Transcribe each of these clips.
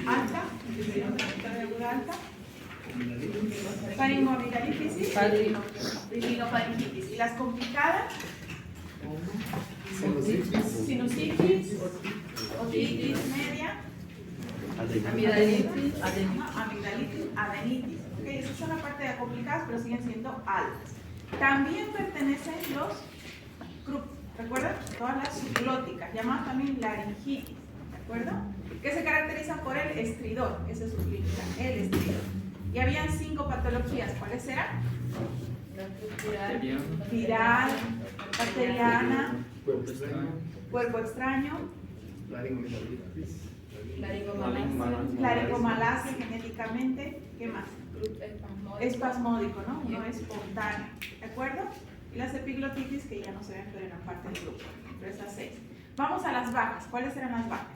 alta, respiratoria aguda alta. Faringoamigdalitis y rinofaringitis. Y las complicadas, sinusitis, otitis media, amigdalitis, adenitis. Okay, esas son la parte de complicadas, pero siguen siendo altas. También pertenecen los CRUP, ¿recuerdan? Todas las subglóticas, llamadas también laringitis, ¿de acuerdo? Que se caracterizan por el estridor, esa es su clínica, el estridor. Y habían 5 patologías, ¿cuáles eran? Viral, bacteriana, cuerpo extraño, laringomalacia genéticamente, ¿qué más? Espasmódico, ¿no? Uno espontáneo, ¿de acuerdo? Y las epiglotitis que ya no se ven, pero eran parte del grupo, entre esas 6. Vamos a las bajas, ¿cuáles eran las bajas?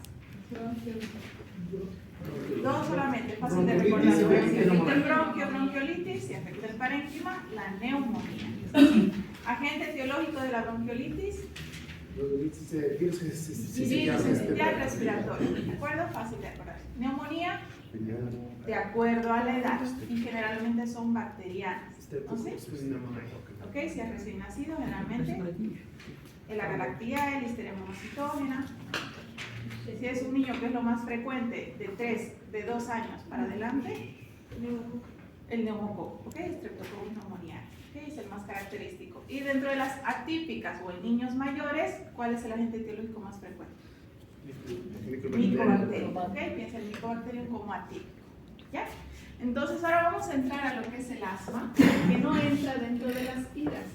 2 solamente, fácil de recordar. Si afecta el bronquio, bronquiolitis, si afecta el parénquima, la neumonía. Agente etiológico de la bronquiolitis, virus sincitial respiratorio, ¿de acuerdo? Fácil de recordar. Neumonía, de acuerdo a la edad, y generalmente son bacterianas. ¿No sé? Ok, si es recién nacido, generalmente el agalactiae, listeria monocitógena. Si es un niño, que es lo más frecuente, de 2 años para adelante, el neumococo, ¿ok? Streptococcus pneumoniae, ¿ok? Es el más característico. Y dentro de las atípicas o en niños mayores, ¿cuál es el agente etiológico más frecuente? Micobacterium, ¿ok? Piensa el Mycobacterium como atípico, ¿ya? Entonces ahora vamos a entrar a lo que es el asma, que no entra dentro de las iras.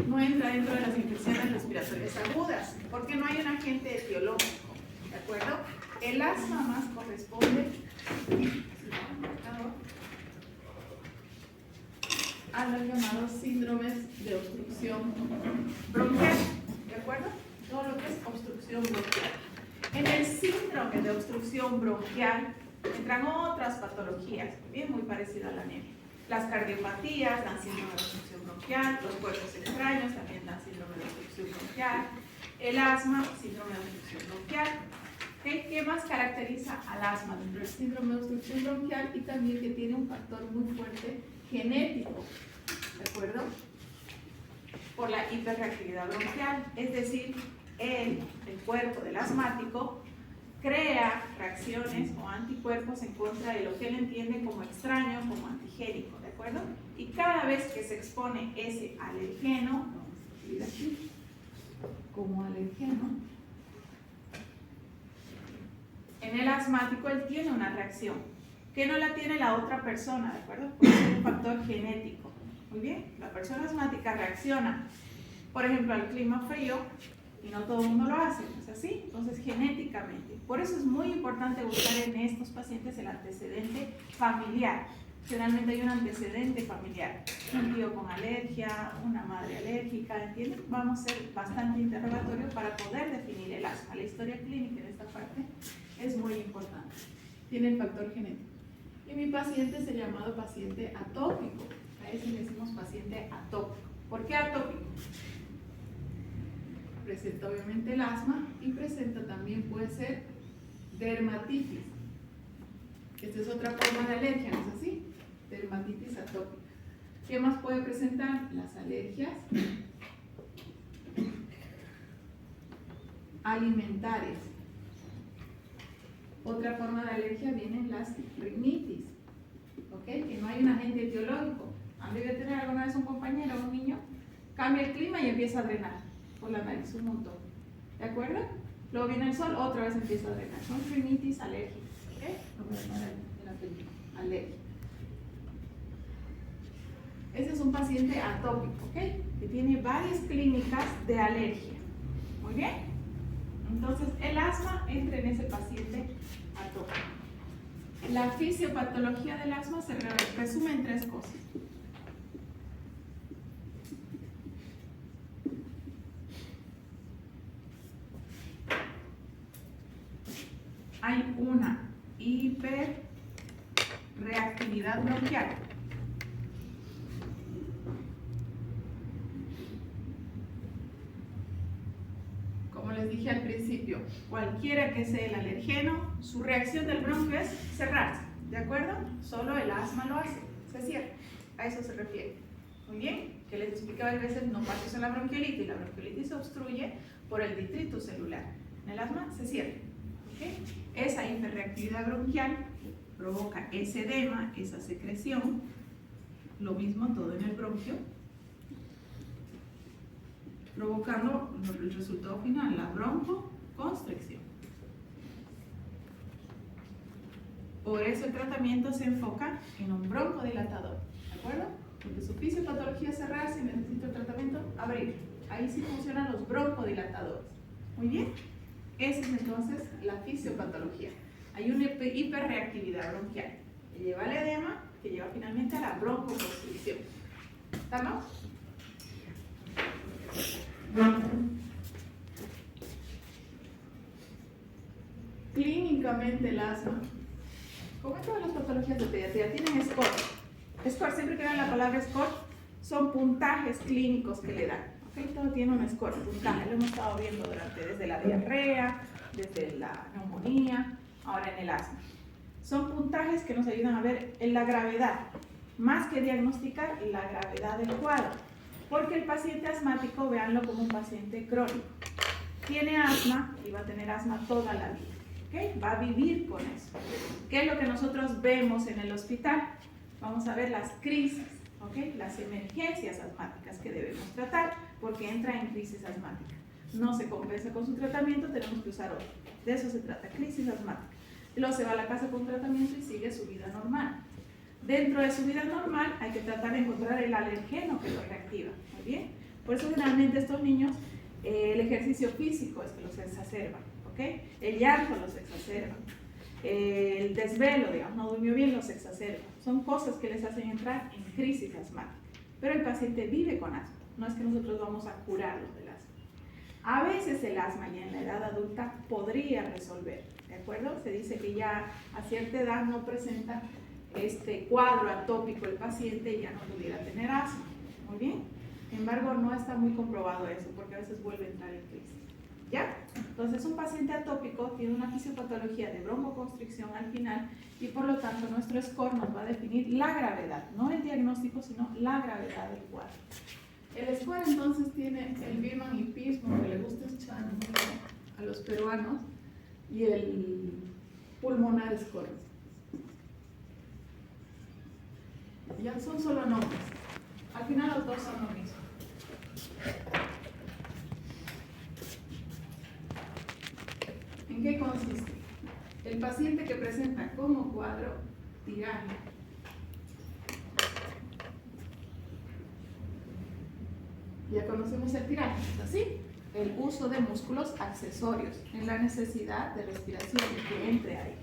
No entra dentro de las infecciones respiratorias agudas, porque no hay un agente etiológico, ¿de acuerdo? El asma más corresponde a los llamados síndromes de obstrucción bronquial, ¿de acuerdo? Todo lo que es obstrucción bronquial. En el síndrome de obstrucción bronquial entran otras patologías, bien muy parecidas a la anemia. Las cardiopatías dan síndrome de obstrucción bronquial, los cuerpos extraños también dan síndrome de obstrucción bronquial, el asma, síndrome de obstrucción bronquial. ¿Okay? ¿Qué más caracteriza al asma dentro del síndrome de obstrucción bronquial? Y también que tiene un factor muy fuerte genético, ¿de acuerdo? Por la hiperreactividad bronquial, es decir, el cuerpo del asmático crea reacciones o anticuerpos en contra de lo que él entiende como extraño, como antigénico, ¿de acuerdo? Y cada vez que se expone ese alergeno, vamos a escribir aquí, como alergeno, en el asmático él tiene una reacción que no la tiene la otra persona, ¿de acuerdo? Puede ser un factor genético. Muy bien, la persona asmática reacciona, por ejemplo, al clima frío, y no todo el mundo lo hace, ¿no es así? Entonces, genéticamente. Por eso es muy importante buscar en estos pacientes el antecedente familiar. Generalmente hay un antecedente familiar. Un tío con alergia, una madre alérgica, ¿entienden? Vamos a hacer bastante interrogatorio para poder definir el asma. La historia clínica de esta parte es muy importante. Tiene el factor genético. Y mi paciente es el llamado paciente atópico. A ese le decimos paciente atópico. ¿Por qué atópico? Presenta obviamente el asma y presenta también, puede ser, dermatitis. Esta es otra forma de alergia, ¿no es así? Dermatitis atópica. ¿Qué más puede presentar? Las alergias alimentarias. Otra forma de alergia vienen las rinitis, ¿ok? Que no hay un agente etiológico. ¿Han debido tener alguna vez un compañero o un niño? Cambia el clima y empieza a drenar por la nariz un montón, ¿de acuerdo? Luego viene el sol, otra vez empieza a drenar. Son rinitis alérgicas, ¿ok? Vamos a llamar en la película, alergia. Ese es un paciente atópico, ¿ok? Que tiene varias clínicas de alergia. Muy bien. Entonces, el asma entra en ese paciente atópico. La fisiopatología del asma se resume en 3 cosas. Hay una hiperreactividad bronquial. les dije al principio, cualquiera que sea el alergeno, su reacción del bronquio es cerrarse, ¿de acuerdo? Solo el asma lo hace, se cierra, a eso se refiere. Muy bien, que les explicaba a veces no pasa eso en la bronquiolitis, la bronquiolitis se obstruye por el detritus celular, en el asma se cierra. ¿Okay? Esa hiperreactividad bronquial provoca ese edema, esa secreción, lo mismo todo en el bronquio, provocando el resultado final, la broncoconstricción. Por eso el tratamiento se enfoca en un broncodilatador, ¿de acuerdo? Porque su fisiopatología es cerrarse y necesita el tratamiento abrir. Ahí sí funcionan los broncodilatadores. Muy bien, esa es entonces la fisiopatología. Hay una hiperreactividad bronquial que lleva al edema, que lleva finalmente a la broncoconstricción. ¿Estamos? Clínicamente el asma, como en todas las patologías de pediatría, tienen score. Score, siempre que vean la palabra score, son puntajes clínicos que le dan. ¿Okay? Todo tiene un score, puntaje. Lo hemos estado viendo desde la diarrea, desde la neumonía, ahora en el asma. Son puntajes que nos ayudan a ver en la gravedad, más que diagnosticar la gravedad del cuadro. Porque el paciente asmático, véanlo como un paciente crónico. Tiene asma y va a tener asma toda la vida. ¿Okay? Va a vivir con eso. ¿Qué es lo que nosotros vemos en el hospital? Vamos a ver las crisis, ¿okay? Las emergencias asmáticas que debemos tratar porque entra en crisis asmática. No se compensa con su tratamiento, tenemos que usar otro. De eso se trata, crisis asmática. Luego se va a la casa con tratamiento y sigue su vida normal. Dentro de su vida normal hay que tratar de encontrar el alergeno que lo reactiva. Muy bien. Por eso generalmente estos niños, el ejercicio físico es que los exacerba. ¿Okay? El llanto los exacerba. El desvelo, digamos, no durmió bien, los exacerba. Son cosas que les hacen entrar en crisis asmática. Pero el paciente vive con asma. No es que nosotros vamos a curarlo del asma. A veces el asma ya en la edad adulta podría resolver. ¿De acuerdo? Se dice que ya a cierta edad no presenta este cuadro atópico el paciente y ya no pudiera tener asma. Muy bien. Sin embargo, no está muy comprobado eso porque a veces vuelve a entrar en crisis. ¿Ya? Entonces, un paciente atópico tiene una fisiopatología de broncoconstricción al final y por lo tanto nuestro score nos va a definir la gravedad, no el diagnóstico, sino la gravedad del cuadro. El score entonces tiene el Birman hipismo que le gusta echar a los peruanos y el pulmonar score. Ya son solo nombres. Al final los dos son lo mismo. ¿En qué consiste? El paciente que presenta como cuadro tiranio. Ya conocemos el tiranio, ¿es así? El uso de músculos accesorios en la necesidad de respiración y que entre ahí.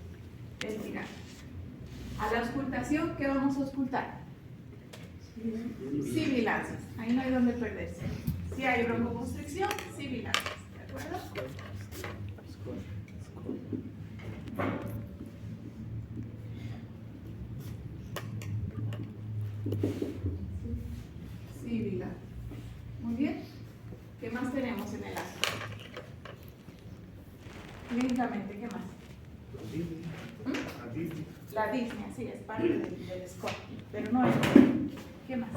El tiranio. A la auscultación, ¿qué vamos a auscultar? Sibilancias. Ahí no hay donde perderse. Si hay broncoconstricción, sibilancias. ¿De acuerdo? Sibila. Muy bien. ¿Qué más tenemos en el asma? Clínicamente, ¿qué más? La disnea, sí, es parte del score, pero no es. ¿Qué más?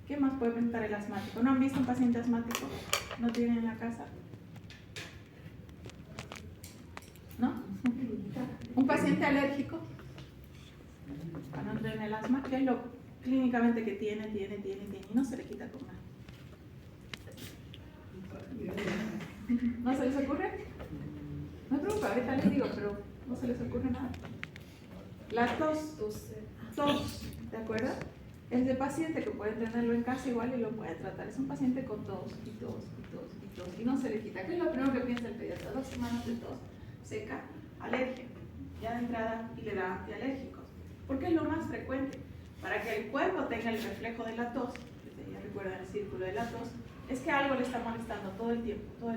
¿Qué más puede presentar el asmático? ¿No han visto un paciente asmático? ¿No tienen en la casa? ¿No? ¿Un paciente alérgico? Cuando entra en el asma, ¿qué es lo clínicamente que tiene y no se le quita con nada? ¿No se les ocurre? No me preocupa, ahorita les digo, pero no se les ocurre nada. La tos, ¿de acuerdo? Es de paciente que puede tenerlo en casa igual y lo puede tratar. Es un paciente con tos y no se le quita. ¿Qué es lo primero que piensa el pediatra? 2 semanas de tos seca, alergia. Ya de entrada y le da antialérgicos. Porque es lo más frecuente. Para que el cuerpo tenga el reflejo de la tos, que ya recuerdan el círculo de la tos, es que algo le está molestando todo el tiempo.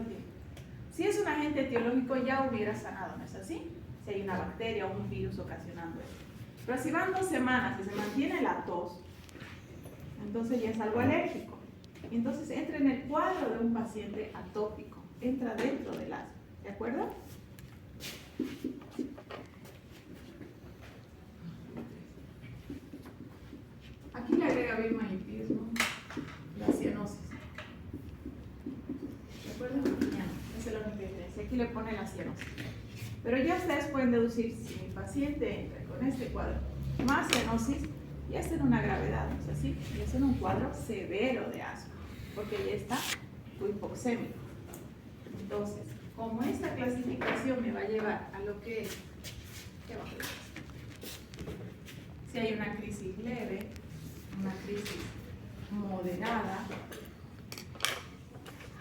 Si es un agente etiológico ya hubiera sanado, ¿no es así? Si hay una bacteria o un virus ocasionando esto. Pero si van 2 semanas y se mantiene la tos, entonces ya es algo alérgico. Y entonces entra en el cuadro de un paciente atópico, entra dentro del asma, ¿de acuerdo? Aquí le agrega birmangiprismo, la cianosis. ¿De acuerdo? Ya, esa es la única diferencia. Aquí le pone la cianosis. Pero ya ustedes pueden deducir si mi paciente entra con este cuadro más cianosis, ya está en una gravedad, ¿no es así? Ya está en un cuadro severo de asma, porque ya está hipoxémico. Entonces, como esta clasificación me va a llevar a lo que es, ¿qué va a hacer? Si hay una crisis leve, una crisis moderada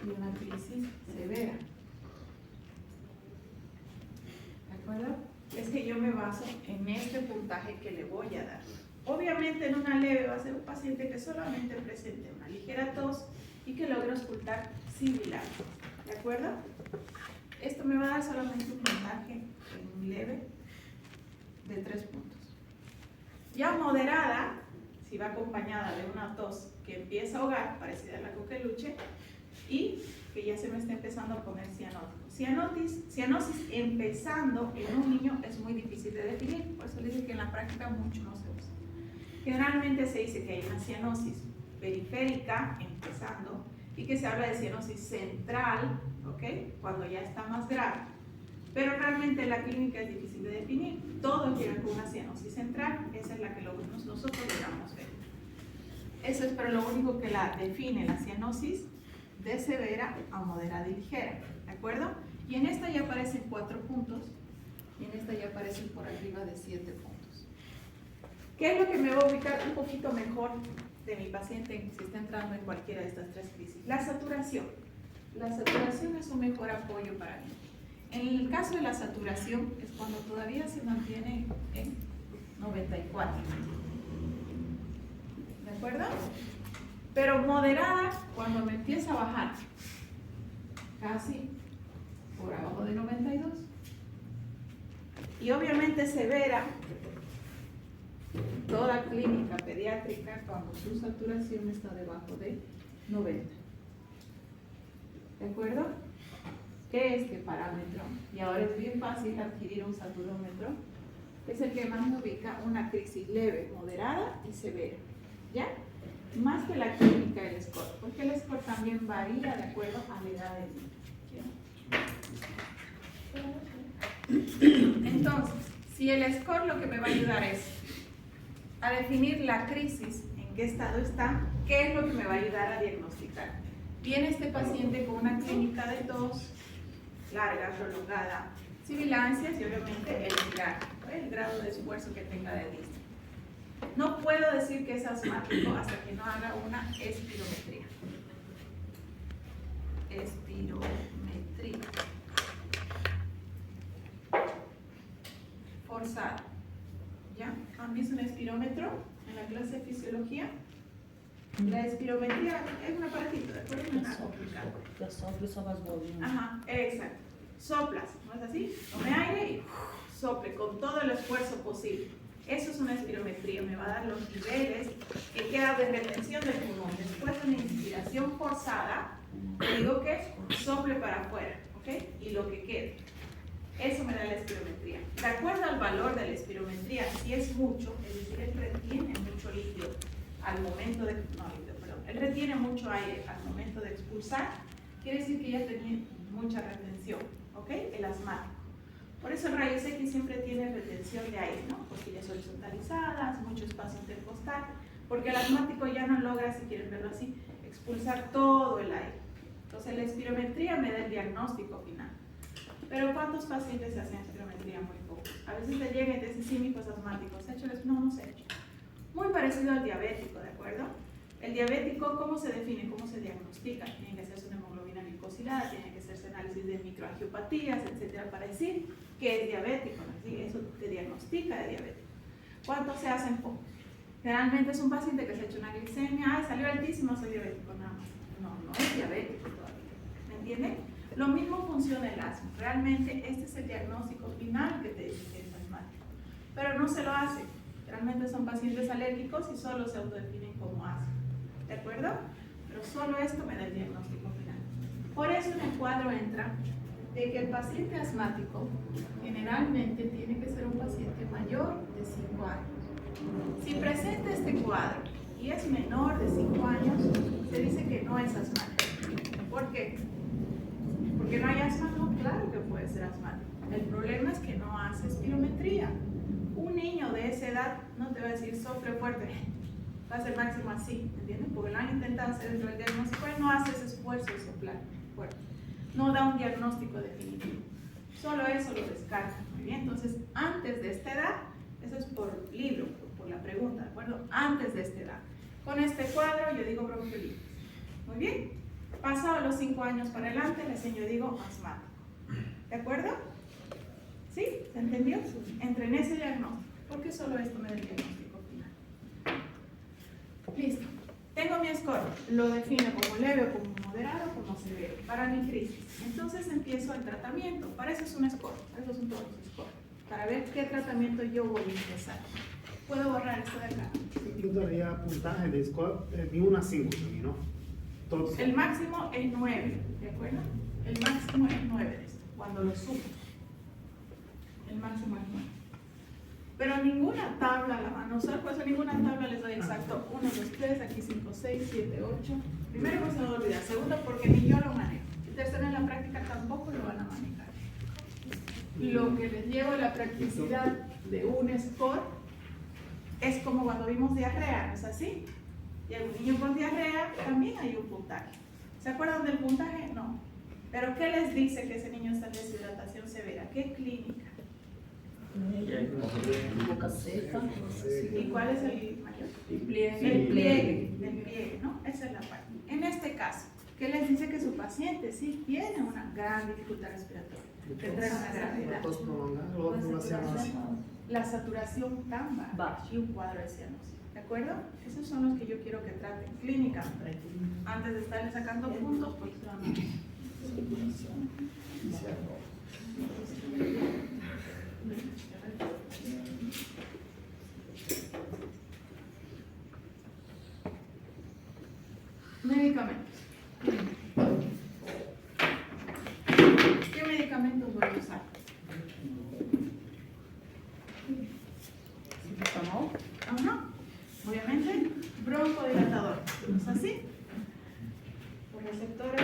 y una crisis severa. ¿De acuerdo? Es que yo me baso en este puntaje que le voy a dar. Obviamente en una leve va a ser un paciente que solamente presente una ligera tos y que logre auscultar sibilancia. ¿De acuerdo? Esto me va a dar solamente un puntaje en leve de 3 puntos. Ya moderada, si va acompañada de una tos que empieza a ahogar, parecida a la coqueluche, y que ya se me está empezando a poner cianótico. Cianosis empezando en un niño es muy difícil de definir, por eso les digo que en la práctica mucho no se usa. Generalmente se dice que hay una cianosis periférica empezando y que se habla de cianosis central, ¿ok? Cuando ya está más grave. Pero realmente la clínica es difícil de definir. Todos llegan con una cianosis central, esa es la que nosotros logramos ver. Eso es, pero lo único que la define la cianosis de severa a moderada y ligera, ¿de acuerdo? Y en esta ya aparecen 4 puntos y en esta ya aparecen por arriba de 7 puntos. ¿Qué es lo que me va a ubicar un poquito mejor de mi paciente si está entrando en cualquiera de estas 3 crisis? La saturación. La saturación es un mejor apoyo para mí. En el caso de la saturación es cuando todavía se mantiene en 94. ¿De acuerdo? Pero moderada cuando me empieza a bajar casi por abajo de 92. Y obviamente severa, toda clínica pediátrica cuando su saturación está debajo de 90. ¿De acuerdo? ¿Qué es este parámetro? Y ahora es bien fácil adquirir un saturómetro. Es el que más me ubica una crisis leve, moderada y severa. ¿Ya? Más que la clínica del score, porque el score también varía de acuerdo a la edad del niño. Entonces, si el score lo que me va a ayudar es a definir la crisis, en qué estado está, ¿qué es lo que me va a ayudar a diagnosticar? Viene este paciente con una clínica de tos larga, prolongada, sibilancias y obviamente el grado de esfuerzo que tenga de disnea. No puedo decir que es asmático hasta que no haga una espirometría. Espirometría. Forzada. ¿Ya? A mí es un espirómetro en la clase de fisiología. La espirometría es un aparatito, ¿de acuerdo? No es nada complicado. Ajá, exacto. Soplas, ¿no es así? Tome aire y sople con todo el esfuerzo posible. Eso es una espirometría, me va a dar los niveles que queda de retención del pulmón. Después de una inspiración forzada, le digo que sople para afuera, ¿ok? Y lo que quede. Eso me da la espirometría. De acuerdo al valor de la espirometría, si es mucho, es decir, él retiene mucho líquido al momento de, él retiene mucho aire al momento de expulsar, quiere decir que ya tenía mucha retención, ¿ok? El asmático. Por eso el rayos X siempre tiene retención de aire, ¿no? Costillas horizontalizadas, mucho espacio intercostal, porque el asmático ya no logra, si quieren verlo así, expulsar todo el aire. Entonces la espirometría me da el diagnóstico final. Pero ¿cuántos pacientes se hacen espirometría? Muy pocos. A veces te llegan y te dicen, sí, mi hijo es asmático. ¿Se ha hecho? No, no se ha hecho. Muy parecido al diabético, ¿de acuerdo? El diabético, ¿cómo se define? ¿Cómo se diagnostica? Tiene que hacerse una hemoglobina glicosilada, tiene que hacerse análisis de microangiopatías, etcétera, para decir que es diabético, ¿no? ¿Sí? Eso te diagnostica de diabético. ¿Cuántos se hacen? Pocos. Generalmente es un paciente que se ha hecho una glicemia, ay, salió altísimo, soy diabético, nada más. No es diabético todavía. ¿Me entienden? Lo mismo funciona el asma. Realmente este es el diagnóstico final que te dice que es asmático. Pero no se lo hace. Realmente son pacientes alérgicos y solo se autodefinen como asma. ¿De acuerdo? Pero solo esto me da el diagnóstico final. Por eso en el cuadro entra de que el paciente asmático generalmente tiene que ser un paciente mayor de 5 años. Si presenta este cuadro y es menor de 5 años, se dice que no es asmático. ¿Por qué? Porque no hay asma, no, claro que puede ser asmático. El problema es que no hace espirometría. Un niño de esa edad no te va a decir sopre fuerte, va a ser máximo así, ¿entiendes? Porque lo han intentado hacer dentro del diagnóstico, él no hace ese esfuerzo de soplar fuerte. No da un diagnóstico definitivo. Solo eso lo descarta. Muy bien, entonces antes de esta edad, eso es por libro, por la pregunta, ¿de acuerdo? Antes de esta edad. Con este cuadro yo digo bronquiolitis. Muy bien. Pasado los 5 años para adelante, recién yo digo asmático. ¿De acuerdo? ¿Sí? ¿Se entendió? Entre en ese diagnóstico. Porque solo esto me da el diagnóstico final. Listo. Tengo mi score. Lo defino como leve o como moderado o como severo. Para mi crisis. Entonces empiezo el tratamiento. Para eso es un score. Esos son todos los scores. Para ver qué tratamiento yo voy a empezar. ¿Puedo borrar esto de acá? Yo daría puntaje de score de 1 a 5, ¿no? Todos. El máximo es 9, ¿de acuerdo? El máximo es 9 de esto, cuando lo sumo. El máximo es 9. Pero ninguna tabla la van a usar, por eso ninguna tabla les doy exacto 1, 2, 3, aquí 5, 6, 7, 8. Primero no se me va a olvidar, segundo porque ni yo lo manejo. Y tercero en la práctica tampoco lo van a manejar. Lo que les llevo a la practicidad de un score es como cuando vimos diarrea, ¿no es así? Y algún niño con diarrea también hay un puntaje. ¿Se acuerdan del puntaje? No. ¿Pero qué les dice que ese niño está en deshidratación severa? ¿Qué clínica? Boca seca. ¿Y cuál es el mayor? El pliegue. El pliegue, ¿no? Esa es la parte. En este caso, ¿qué les dice que su paciente sí tiene una gran dificultad respiratoria? Tendrá una gravedad. Tos prolongada o ovulación. La saturación tan baja y un cuadro de cianosis. ¿De acuerdo? Esos son los que yo quiero que traten clínicamente. Antes de estarle sacando puntos, pues vamos. Medicamentos. ¿Qué medicamentos voy a usar? Ajá. Obviamente, broncodilatador. ¿Es así? Los receptores.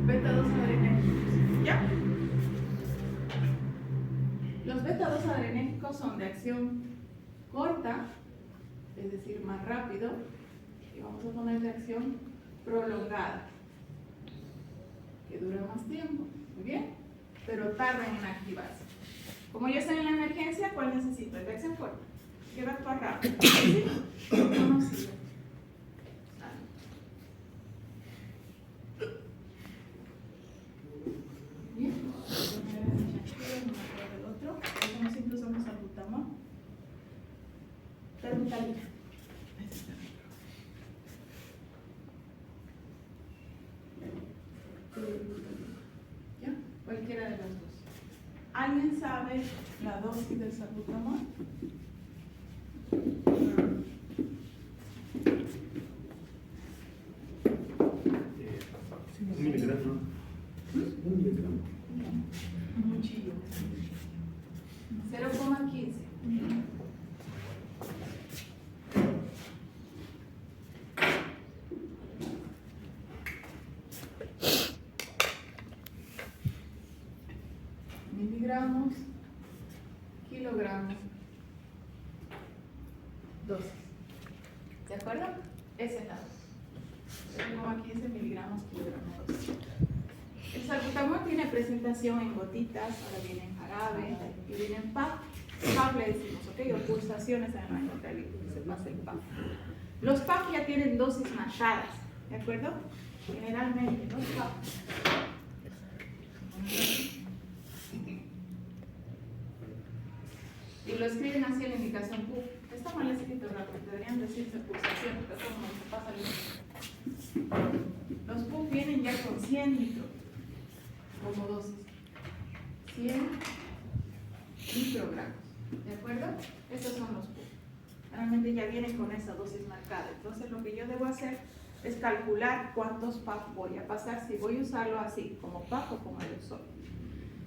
Beta-2 adrenérgicos. ¿Ya? Los beta-2 adrenérgicos son de acción corta, es decir, más rápido, y vamos a poner de acción prolongada, que dura más tiempo, muy bien, pero tardan en activarse. Como yo estoy en la emergencia, ¿cuál necesito? El de acción corta, que va a actuar rápido. ¿Sí? No nos sirve. Bien, el otro, como siempre usamos salbutamol. Terbutalina. ¿Ya? Cualquiera de las dos. ¿Alguien sabe la dosis del salbutamol? Un miligramo, ¿no? Un miligramo. Muchillo. 0,15. Miligramos, kilogramos, dosis. ¿De acuerdo? Esa es la dosis. 0,15 miligramos, kilogramos, dosis. El salbutamol tiene presentación en gotitas, ahora viene en jarabe y viene en PAP. PAP le decimos, ¿ok? O pulsaciones en el baño que se pasa el PAP. Los PAP ya tienen dosis machadas, ¿de acuerdo? Generalmente, los PAP. Y lo escriben así en la indicación PUF. Está mal escrito, rápido, deberían decirse pulsaciones, pero como se pasa el... Los PUF vienen ya con 100 litros como dosis. 100 microgramos. ¿De acuerdo? Estos son los puntos. Realmente ya vienen con esa dosis marcada. Entonces lo que yo debo hacer es calcular cuántos PAP voy a pasar, si voy a usarlo así, como PAP o como aerosol.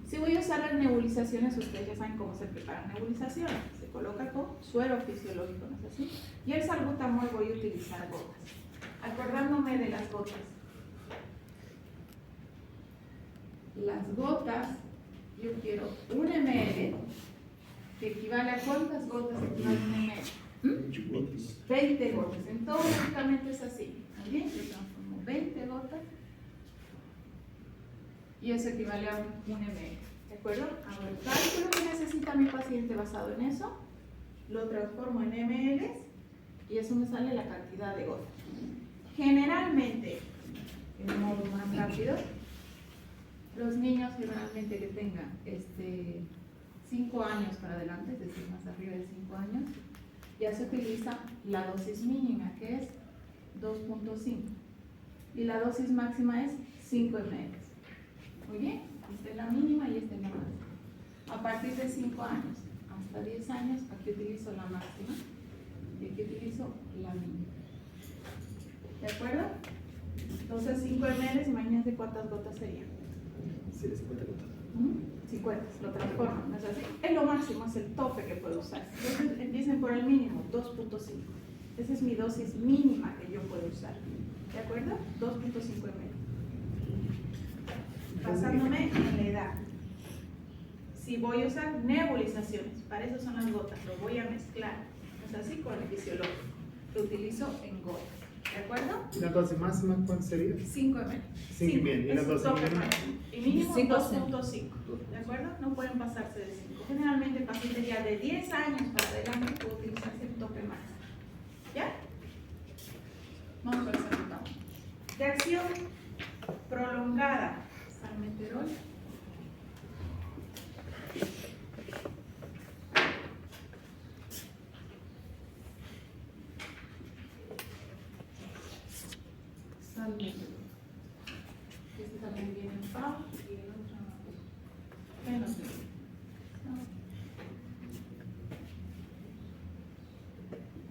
Si voy a usar las nebulizaciones, ustedes ya saben cómo se preparan nebulizaciones. Se coloca con suero fisiológico, ¿no es así? Y el salbutamol voy a utilizar gotas. Acordándome de las gotas. Las gotas, yo quiero 1 ml, que equivale a ¿cuántas gotas equivale 1 ml? 20 gotas. En todo medicamento es así. Muy bien, yo transformo 20 gotas y eso equivale a 1 ml. ¿De acuerdo? Hago el cálculo que necesita mi paciente basado en eso, lo transformo en ml y eso me sale la cantidad de gotas. Generalmente, en modo más rápido, los niños generalmente que tengan 5 años para adelante, es decir, más arriba de 5 años, ya se utiliza la dosis mínima, que es 2.5, y la dosis máxima es 5 ml. Muy bien, esta es la mínima y esta es la máxima. A partir de 5 años hasta 10 años, aquí utilizo la máxima y aquí utilizo la mínima. ¿De acuerdo? Entonces 5 ml, imagínense cuántas gotas serían. Sí, 50 gotas. 50, lo transforman, ¿no es así? Es lo máximo, es el tope que puedo usar. Entonces empiecen por el mínimo, 2.5. Esa es mi dosis mínima que yo puedo usar. ¿De acuerdo? 2.5 ml. Basándome en la edad. Si voy a usar nebulizaciones, para eso son las gotas, lo voy a mezclar, ¿no es así? Con el fisiológico. Lo utilizo en gotas. ¿De acuerdo? ¿Y la dosis máxima cuál sería? 5 ml. 5 ml. ¿Y la dosis mínima? Y mínimo 5. 2.5. ¿De acuerdo? No pueden pasarse de 5. Generalmente pacientes ya de 10 años para adelante puede utilizarse el tope máximo. ¿Ya? Vamos a ver si de acción prolongada. Salmeterol. Salmeterol. Este también viene en PAP y el otro en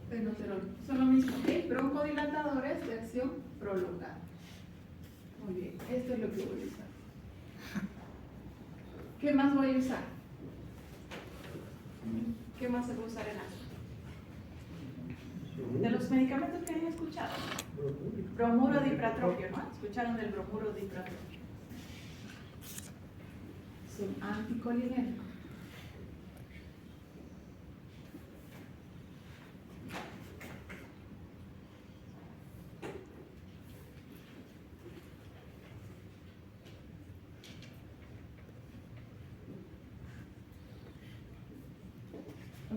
Fenoterol. Son lo mismo, ¿ok? Broncodilatadores de acción prolongada. Muy bien, esto es lo que voy a usar. ¿Qué más voy a usar? ¿Qué más se puede usar en asma? De los medicamentos que han escuchado. Bromuro dipratropio, ¿no? ¿Escucharon del bromuro dipratropio? Es un anticolinérgico.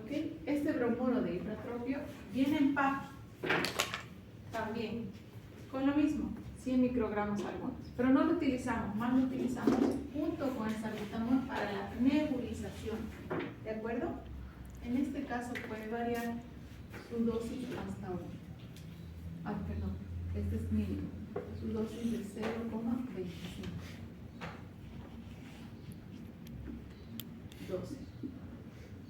¿Okay? Este bromuro de dipratropio viene en PAP también, con lo mismo, 100 microgramos algunos, pero no lo utilizamos, más lo utilizamos junto con el salbutamol para la nebulización, ¿de acuerdo? En este caso puede variar su dosis hasta 1. Ah, perdón, este es mínimo, su dosis de 0,25. 12.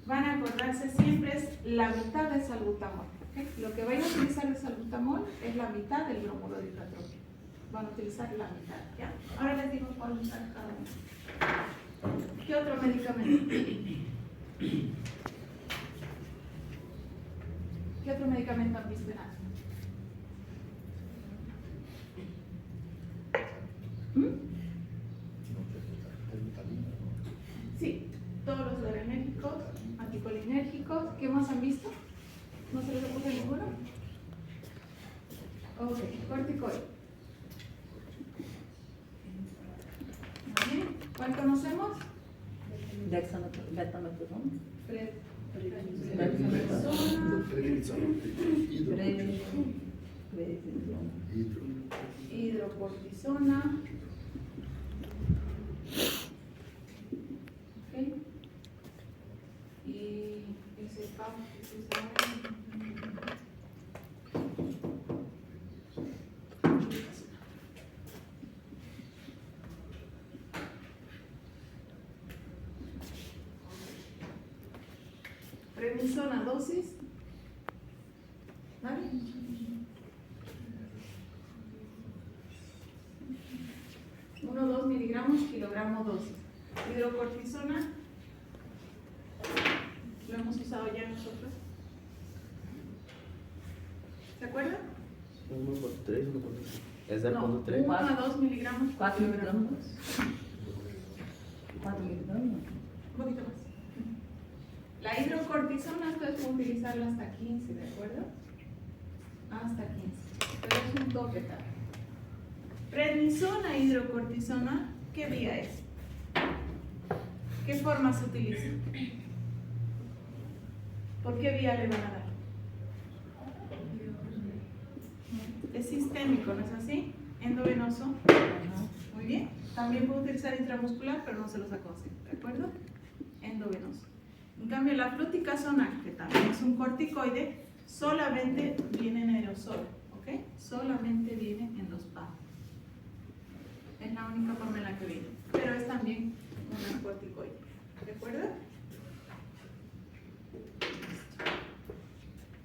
Van a acordarse siempre es la mitad del salbutamol. ¿Okay? Lo que vayan a utilizar de salbutamol es la mitad del bromuro dipratropio. Van a utilizar la mitad, ¿ya? Ahora les digo cuál usar cada uno. ¿Qué otro medicamento? ¿Qué otro medicamento han visto en asma? Sí, todos los adrenérgicos, anticolinérgicos. ¿Qué más han visto? ¿No se les ocurre ninguno? Ok, corticoide. Muy bien. ¿Cuál conocemos? Dexametasona. Hidrocortisona. Okay. Y ese PAP que se usa prednisona dosis. ¿Vale? 1-2 miligramos kilogramo dosis. Hidrocortisona, lo hemos usado ya nosotros. ¿Se acuerdan? 1 por 3, 1 por 3. ¿Es dar No, cuando 3? 1 a 2 miligramos por 4 kilogramo. miligramos. 4 miligramos. Un poquito más. La hidrocortisona ustedes pueden utilizarla hasta 15, ¿de acuerdo? Hasta 15. Pero es un toque tal. Prednisona, hidrocortisona, ¿qué vía es? ¿Qué forma se utiliza? ¿Por qué vía le van a dar? Es sistémico, ¿no es así? Endovenoso. Muy bien. También puedo utilizar intramuscular, pero no se los aconsejo, ¿de acuerdo? Endovenoso. En cambio, la fluticasona, que también es un corticoide, solamente viene en aerosol, ¿ok? Solamente viene en los PAP. Es la única forma en la que viene, pero es también un corticoide, ¿de acuerdo?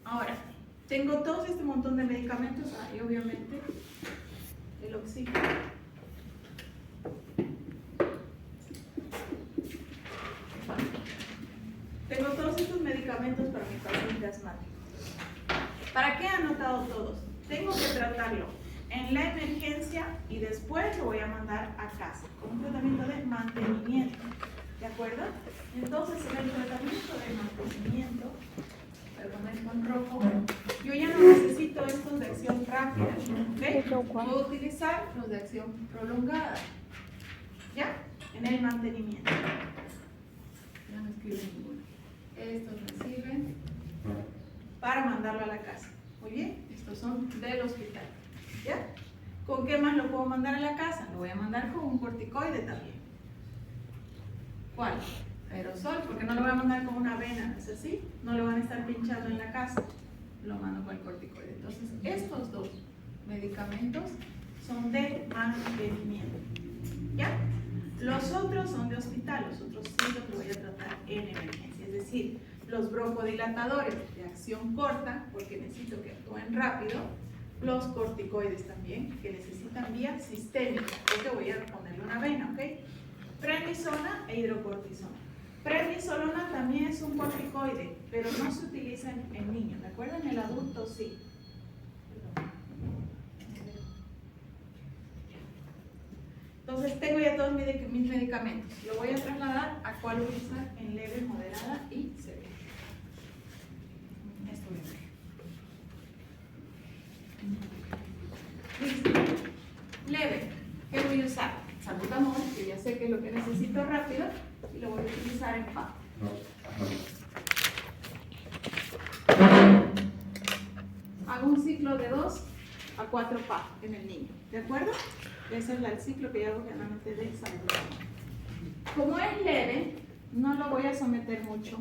Ahora, tengo todo este montón de medicamentos, y obviamente el oxígeno. Tengo todos estos medicamentos para mi paciente asmático. ¿Para qué he anotado todos? Tengo que tratarlo en la emergencia y después lo voy a mandar a casa con un tratamiento de mantenimiento. ¿De acuerdo? Entonces, en el tratamiento de mantenimiento, perdón, es con rojo, yo ya no necesito estos de acción rápida, ¿ok? Puedo utilizar los de acción prolongada, ¿ya? En el mantenimiento. Ya no escriben ninguno. Estos me sirven para mandarlo a la casa. Muy bien, estos son del hospital, ¿ya? ¿Con qué más lo puedo mandar a la casa? Lo voy a mandar con un corticoide también. ¿Cuál? Aerosol, porque no lo voy a mandar con una vena, ¿no es así? No lo van a estar pinchando en la casa, lo mando con el corticoide. Entonces, estos dos medicamentos son de mantenimiento, ¿ya? Los otros son de hospital, los otros sí los voy a tratar en emergencia, es decir, los broncodilatadores de acción corta, porque necesito que actúen rápido, los corticoides también, que necesitan vía sistémica, porque voy a ponerle una vena, ¿ok? Prednisona e hidrocortisona. Prednisolona también es un corticoide, pero no se utiliza en niños, ¿de acuerdo? En el adulto sí. Entonces tengo ya todos mis medicamentos. Lo voy a trasladar a cuál utilizar en leve, moderada y severa. Esto bien. Listo. Leve. ¿Qué voy a usar? Salbutamol, que ya sé que es lo que necesito rápido, y lo voy a utilizar en PAP. Hago un ciclo de 2 a 4 PAP en el niño, ¿de acuerdo? Ese es el ciclo que yo hago generalmente de salbutamol. Como es leve, no lo voy a someter mucho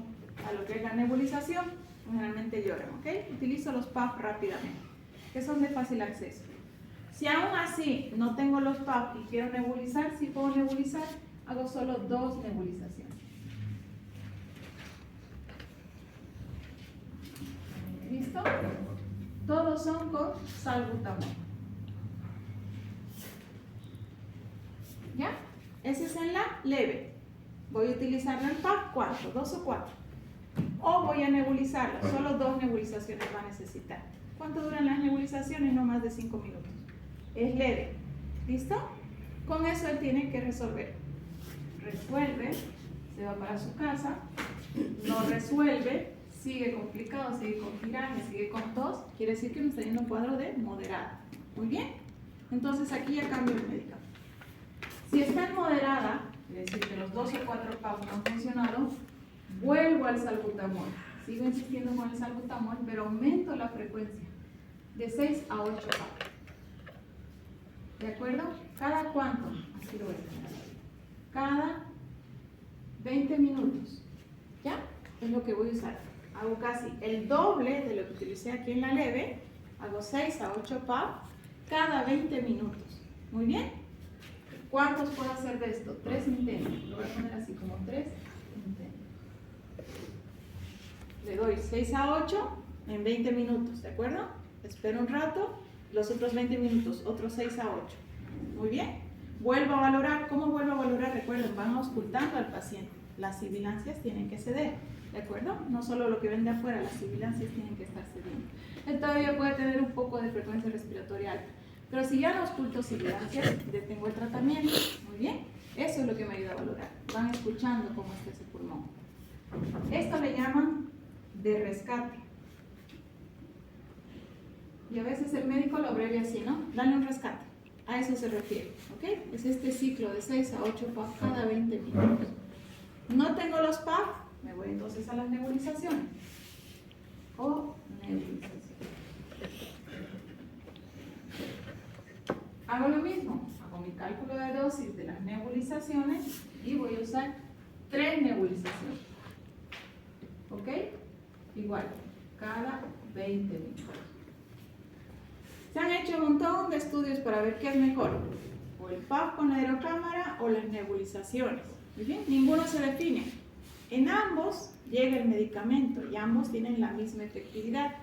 a lo que es la nebulización. Generalmente lloran, ¿ok? Utilizo los PAP rápidamente, que son de fácil acceso. Si aún así no tengo los PAP y quiero nebulizar, si puedo nebulizar, hago solo 2 nebulizaciones. ¿Listo? Todos son con salbutamol. ¿Ya? Ese es en la leve. Voy a utilizarlo en PAP 4, 2 o 4. O voy a nebulizarlo, solo 2 nebulizaciones va a necesitar. ¿Cuánto duran las nebulizaciones? No más de 5 minutos. Es leve. ¿Listo? Con eso él tiene que resolver. Resuelve, se va para su casa. No resuelve, sigue complicado, sigue con giraje, sigue con tos. Quiere decir que me está yendo un cuadro de moderada. Muy bien. Entonces aquí ya cambio el medicamento. Si está en moderada, es decir, que los 2 o 4 PAP no han funcionado, vuelvo al salbutamol. Sigo insistiendo con el salbutamol, pero aumento la frecuencia de 6 a 8 PAP. ¿De acuerdo? ¿Cada cuánto? Así lo voy a tener. Cada 20 minutos. ¿Ya? Es lo que voy a usar. Hago casi el doble de lo que utilicé aquí en la leve. Hago 6 a 8 PAP cada 20 minutos. Muy bien. ¿Cuántos puedo hacer de esto? 3 intentos. Lo voy a poner así como 3 intentos. le doy 6 a 8 en 20 minutos, ¿de acuerdo? Espero un rato, los otros 20 minutos, otros 6 a 8. Muy bien. Vuelvo a valorar. ¿Cómo vuelvo a valorar? Recuerden, van auscultando al paciente. Las sibilancias tienen que ceder, ¿de acuerdo? No solo lo que ven de afuera, las sibilancias tienen que estar cediendo. Él todavía puede tener un poco de frecuencia respiratoria alta, pero si ya no ausculto sibilancias, detengo el tratamiento. Muy bien. Eso es lo que me ayuda a valorar. Van escuchando cómo está ese pulmón. Esto le llaman de rescate. Y a veces el médico lo abrevia así, ¿no? Dale un rescate. A eso se refiere, ¿ok? Es este ciclo de 6 a 8 PAF cada 20 minutos. No tengo los PAF, me voy entonces a las nebulizaciones. O nebulización. Hago lo mismo. Hago mi cálculo de dosis de las nebulizaciones y voy a usar 3 nebulizaciones. ¿Ok? Igual, cada 20 minutos. Se han hecho un montón de estudios para ver qué es mejor, o el PAF con la aerocámara o las nebulizaciones. Muy bien, ninguno se define. En ambos llega el medicamento y ambos tienen la misma efectividad.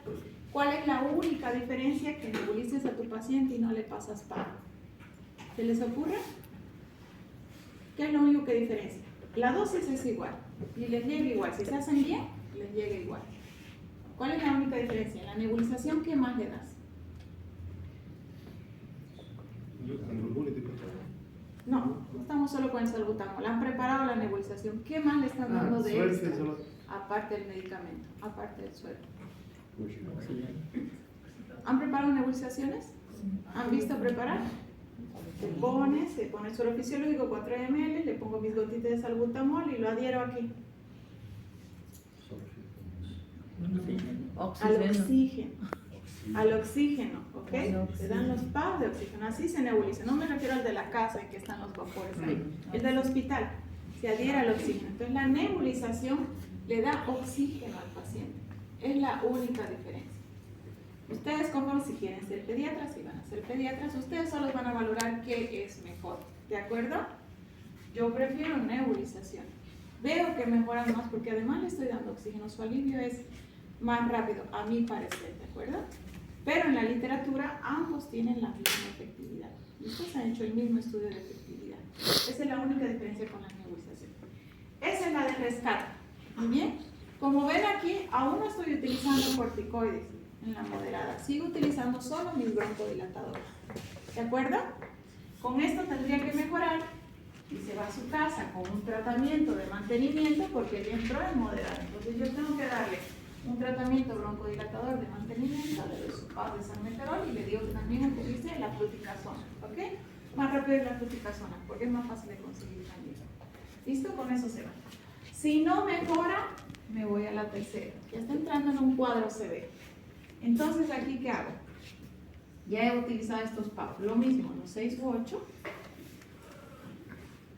¿Cuál es la única diferencia? Que nebulices a tu paciente y no le pasas PAF. ¿Se les ocurre? ¿Qué es lo único que diferencia? La dosis es igual y les llega igual. Si se hacen bien, les llega igual. ¿Cuál es la única diferencia? En la nebulización, ¿qué más le das? No, no estamos solo con el salbutamol. Han preparado la nebulización. ¿Qué más le están dando de extra? Aparte del medicamento, aparte del suero. ¿Han preparado nebulizaciones? ¿Han visto preparar? Se pone suero fisiológico 4 ml, le pongo mis gotitas de salbutamol y lo adhiero aquí. Al oxígeno, ¿ok? Se dan los PAF de oxígeno, así se nebuliza. No me refiero al de la casa en que están los vapores ahí. El del hospital se adhiere al oxígeno. Entonces la nebulización le da oxígeno al paciente. Es la única diferencia. Ustedes, como si quieren ser pediatras, si van a ser pediatras, ustedes solo van a valorar qué es mejor. ¿De acuerdo? Yo prefiero nebulización. Veo que mejoran más porque además le estoy dando oxígeno. Su alivio es más rápido, a mi parecer, ¿de acuerdo? Pero en la literatura ambos tienen la misma efectividad. Ustedes han hecho el mismo estudio de efectividad. Esa es la única diferencia con la nebulización. Esa es la de rescate. Muy bien. Como ven aquí, aún no estoy utilizando corticoides en la moderada. Sigo utilizando solo mis broncodilatadores. ¿De acuerdo? Con esto tendría que mejorar y se va a su casa con un tratamiento de mantenimiento porque ya entró en moderada. Entonces yo tengo que darle un tratamiento broncodilatador de mantenimiento, le doy su PAF de salmeterol y le digo que también utilice la fluticasona, ¿ok? Más rápido es la fluticasona porque es más fácil de conseguir también. ¿Listo? Con eso se va. Si no mejora, me voy a la tercera. Ya está entrando en un cuadro severo. Entonces, ¿aquí qué hago? Ya he utilizado estos PAF, lo mismo, los 6 u 8.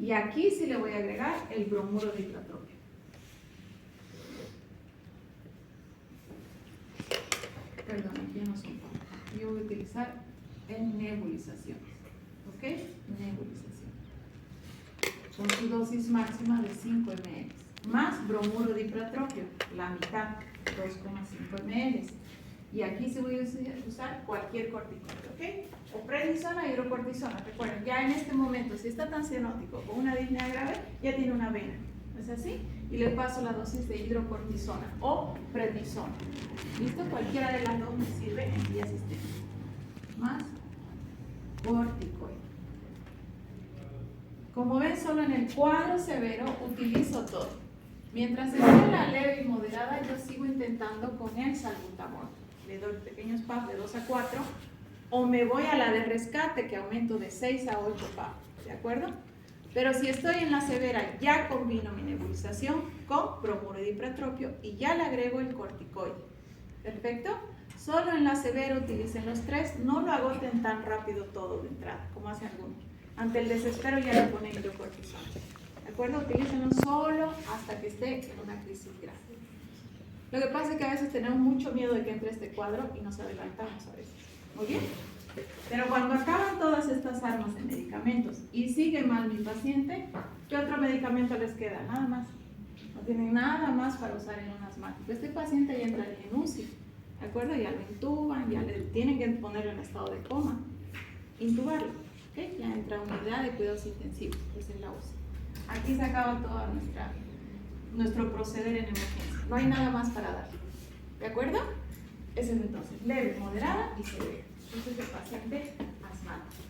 Y aquí sí le voy a agregar el bromuro de hidratropio. Perdón, aquí no son PAF. Yo voy a utilizar en nebulizaciones. ¿Ok? Nebulización. Con su dosis máxima de 5 ml. Más bromuro de hidratropio, la mitad, 2,5 ml. Y aquí se voy a usar cualquier corticoide, ¿ok? O prednisona, hidrocortisona. Recuerden, ya en este momento, si está tan cianótico con una disnea grave, ya tiene una vena. ¿No es así? Y le paso la dosis de hidrocortisona o prednisona. ¿Listo? Cualquiera de las dos me sirve en vía sistémica. Más corticoide. Como ven, solo en el cuadro severo utilizo todo. Mientras esté la leve y moderada, yo sigo intentando con el salbutamol. Le doy pequeños PAF de 2 a 4, o me voy a la de rescate que aumento de 6 a 8 PAF, ¿de acuerdo? Pero si estoy en la severa, ya combino mi nebulización con bromuro de hidratropio y ya le agrego el corticoide. ¿Perfecto? Solo en la severa utilicen los 3, no lo agoten tan rápido todo de entrada, como hacen algunos. Ante el desespero ya le ponen hidrocortisona. ¿De acuerdo? Utilícenlo solo hasta que esté en una crisis grave. Lo que pasa es que a veces tenemos mucho miedo de que entre este cuadro y nos adelantamos a veces. Muy bien. Pero cuando acaban todas estas armas de medicamentos y sigue mal mi paciente, ¿qué otro medicamento les queda? Nada más. No tienen nada más para usar en un asmático. Este paciente ya entraría en UCI, ¿de acuerdo? Ya lo intuban, ya le tienen que ponerlo en estado de coma, intubarlo, ¿ok? Ya entra a unidad de cuidados intensivos, que es en la UCI. Aquí se acaba todo nuestro proceder en emergencia. No hay nada más para dar, ¿de acuerdo? Ese es entonces leve, moderada y severa. Entonces el paciente asmático.